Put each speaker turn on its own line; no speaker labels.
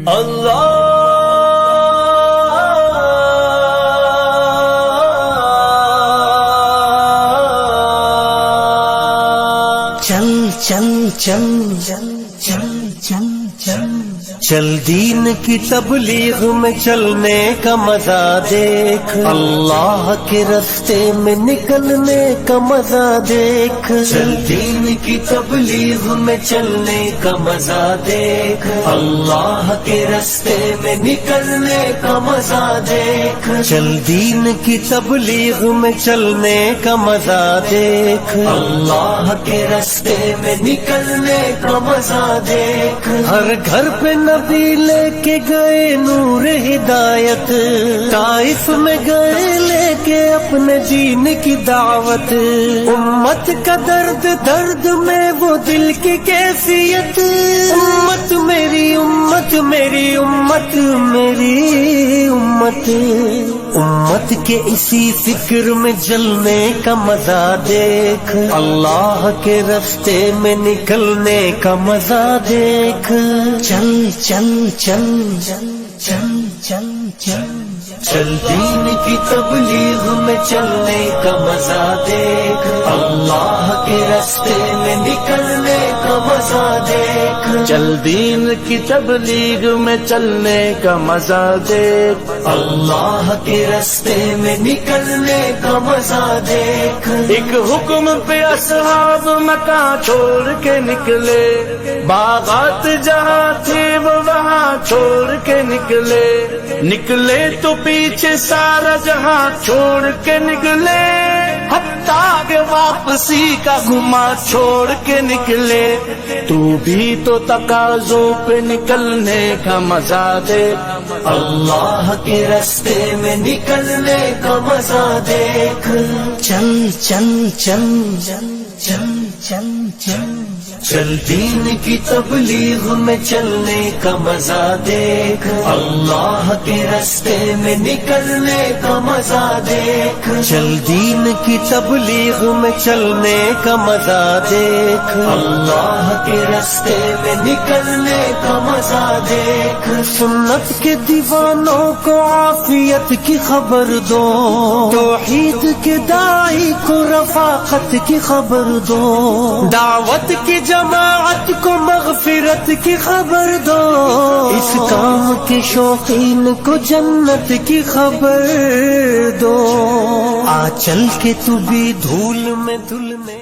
اللہ چل چل چل چل چل چل چل چل دین کی تبلیغ میں چلنے کا مزہ دیکھ، اللہ کے راستے میں نکلنے کا مزہ دیکھ، چل دین کی تبلیغ میں چلنے کا مزہ دیکھ، اللہ کے راستے میں نکلنے کا مزہ دیکھ، چل دین کی تبلیغ میں چلنے کا مزہ دیکھ، اللہ کے راستے میں نکلنے کا مزہ دیکھ، ہر گھر پہ نبی لے کے گئے نور ہدایت، طائف میں گئے لے کے اپنے دین کی دعوت، امت کا درد درد میں وہ دل کی کیفیت، امت میری امت میری امت میری امت، امت کے اسی فکر میں جلنے کا مزہ دیکھ، اللہ کے راستے میں نکلنے کا مزہ دیکھ، چل چل چل چل چل چل چل چل دین کی تبلیغ میں چلنے کا مزہ دیکھ، اللہ کے راستے میں نکلنے کا مزہ دیکھ،
چل دین کی تبلیغ میں چلنے کا مزہ دیکھ،
اللہ کے راستے میں نکلنے کا مزہ دیکھ،
ایک حکم پہ اصحاب مکہ چھوڑ کے نکلے، باغات جہاں تھے وہ وہاں چھوڑ کے نکلے، نکلے تو پیچھے سارا جہاں چھوڑ کے نکلے، حتیٰ کہ واپسی کا گما چھوڑ کے نکلے، تو بھی تو تقاضوں پہ نکلنے کا مزہ دے،
اللہ کے راستے میں نکلنے کا مزہ دیکھ، چل چل چل چل چل چل چل چل دین کی تبلیغ میں چلنے کا مزہ دیکھ، اللہ کے راستے میں نکلنے کا مزہ دیکھ، چل دین کی تبلیغ میں چلنے کا مزہ دیکھ، اللہ کے راستے میں نکلنے کا مزہ دیکھ، سنت کے دیوانوں کو عافیت کی خبر دو، توحید کے داعی کو رفاقت کی خبر دو، دعوت کی جماعت کو مغفرت کی خبر دو، اس کام کے شوقین کو جنت کی خبر دو، آ چل کے تو بھی دھول میں دھلنے